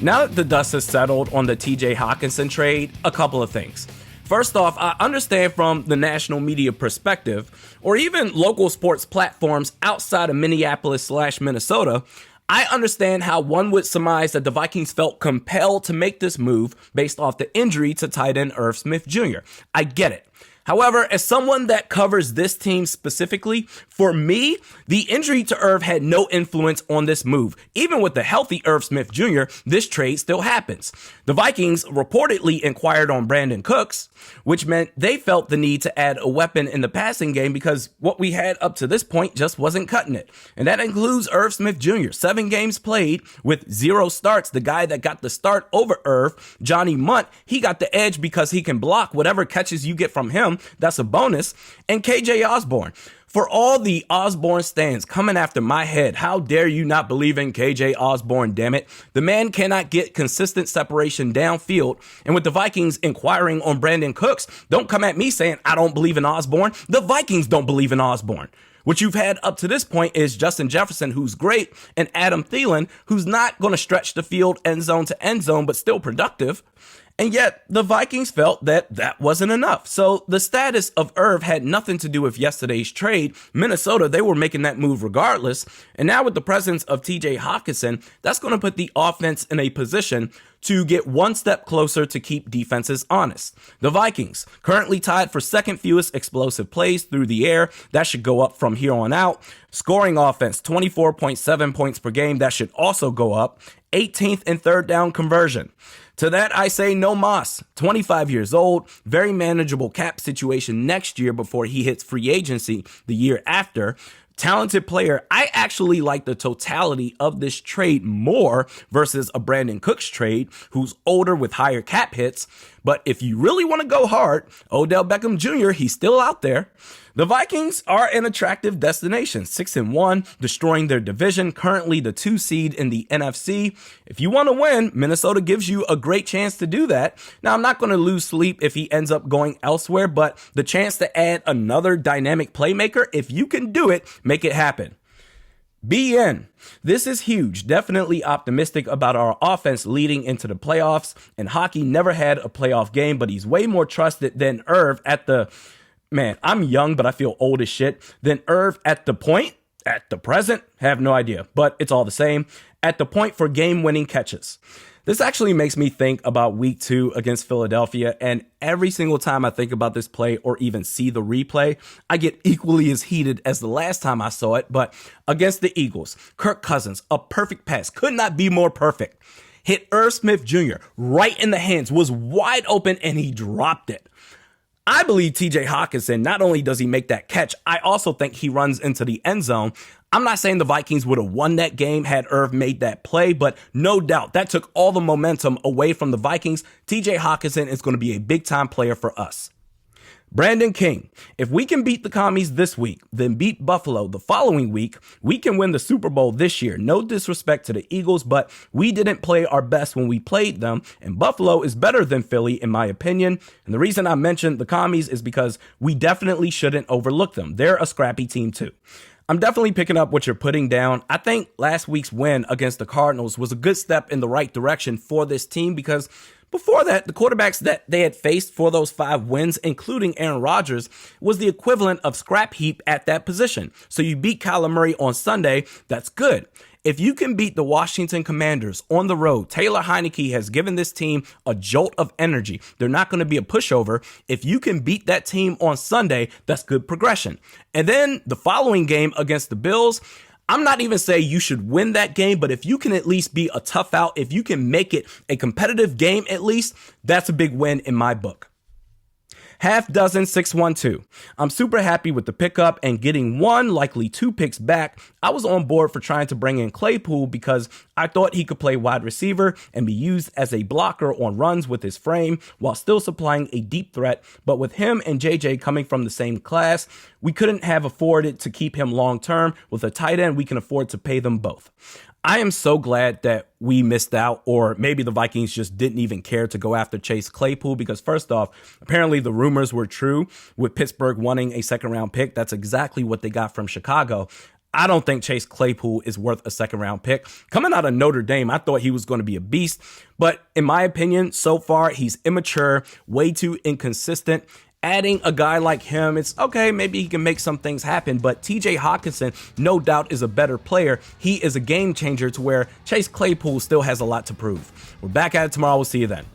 Now that the dust has settled on the TJ Hockenson trade, a couple of things. First off, I understand from the national media perspective, or even local sports platforms outside of Minneapolis/Minnesota, I understand how one would surmise that the Vikings felt compelled to make this move based off the injury to tight end Irv Smith Jr. I get it. However, as someone that covers this team specifically, for me, the injury to Irv had no influence on this move. Even with the healthy Irv Smith Jr., this trade still happens. The Vikings reportedly inquired on Brandon Cooks, which meant they felt the need to add a weapon in the passing game because what we had up to this point just wasn't cutting it. And that includes Irv Smith Jr. 7 games played with 0 starts. The guy that got the start over Irv, Johnny Munt, he got the edge because he can block whatever catches you get from him. That's a bonus. And KJ Osborne. For all the Osborne stands coming after my head, how dare you not believe in KJ Osborne, damn it. The man cannot get consistent separation downfield. And with the Vikings inquiring on Brandon Cooks, don't come at me saying I don't believe in Osborne. The Vikings don't believe in Osborne. What you've had up to this point is Justin Jefferson, who's great, and Adam Thielen, who's not going to stretch the field end zone to end zone, but still productive. And yet, the Vikings felt that that wasn't enough. So the status of Irv had nothing to do with yesterday's trade. Minnesota, they were making that move regardless. And now with the presence of TJ Hockenson, that's going to put the offense in a position to get one step closer to keep defenses honest. The Vikings, currently tied for second fewest explosive plays through the air. That should go up from here on out. Scoring offense, 24.7 points per game. That should also go up. 18th in third down conversion. To that, I say no mas. 25 years old, very manageable cap situation next year before he hits free agency the year after. Talented player. I actually like the totality of this trade more versus a Brandon Cooks trade, who's older with higher cap hits. But if you really want to go hard, Odell Beckham Jr., he's still out there. The Vikings are an attractive destination, 6-1, destroying their division, currently the 2 seed in the NFC. If you want to win, Minnesota gives you a great chance to do that. Now, I'm not going to lose sleep if he ends up going elsewhere, but the chance to add another dynamic playmaker, if you can do it, make it happen. BN. This is huge. Definitely optimistic about our offense leading into the playoffs. And Hockey never had a playoff game, but he's way more trusted than Irv at the... Man, I'm young, but I feel old as shit. Than Irv at the point, at the present, have no idea, but it's all the same. At the point for game-winning catches. This actually makes me think about week 2 against Philadelphia, and every single time I think about this play or even see the replay, I get equally as heated as the last time I saw it. But against the Eagles, Kirk Cousins, a perfect pass, could not be more perfect. Hit Irv Smith Jr. right in the hands, was wide open, and he dropped it. I believe TJ Hockenson, not only does he make that catch, I also think he runs into the end zone. I'm not saying the Vikings would have won that game had Irv made that play, but no doubt that took all the momentum away from the Vikings. TJ Hockenson is going to be a big-time player for us. Brandon King, if we can beat the Commies this week, then beat Buffalo the following week, we can win the Super Bowl this year. No disrespect to the Eagles, but we didn't play our best when we played them, and Buffalo is better than Philly, in my opinion. And the reason I mentioned the Commies is because we definitely shouldn't overlook them. They're a scrappy team too. I'm definitely picking up what you're putting down. I think last week's win against the Cardinals was a good step in the right direction for this team because before that, the quarterbacks that they had faced for those 5 wins, including Aaron Rodgers, was the equivalent of scrap heap at that position. So you beat Kyler Murray on Sunday, that's good. If you can beat the Washington Commanders on the road, Taylor Heineke has given this team a jolt of energy. They're not going to be a pushover. If you can beat that team on Sunday, that's good progression. And then the following game against the Bills, I'm not even saying you should win that game, but if you can at least be a tough out, if you can make it a competitive game at least, that's a big win in my book. Half dozen 612. I'm super happy with the pickup and getting 1, likely 2 picks back. I was on board for trying to bring in Claypool because I thought he could play wide receiver and be used as a blocker on runs with his frame while still supplying a deep threat. But with him and JJ coming from the same class, we couldn't have afforded to keep him long term. With a tight end, we can afford to pay them both. I am so glad that we missed out, or maybe the Vikings just didn't even care to go after Chase Claypool because first off, apparently the rumors were true with Pittsburgh wanting a 2nd-round pick. That's exactly what they got from Chicago. I don't think Chase Claypool is worth a second-round pick. Coming out of Notre Dame, I thought he was going to be a beast. But in my opinion, so far, he's immature, way too inconsistent. Adding a guy like him, it's okay, maybe he can make some things happen, but TJ Hockenson, no doubt, is a better player. He is a game changer to where Chase Claypool still has a lot to prove. We're back at it tomorrow. We'll see you then.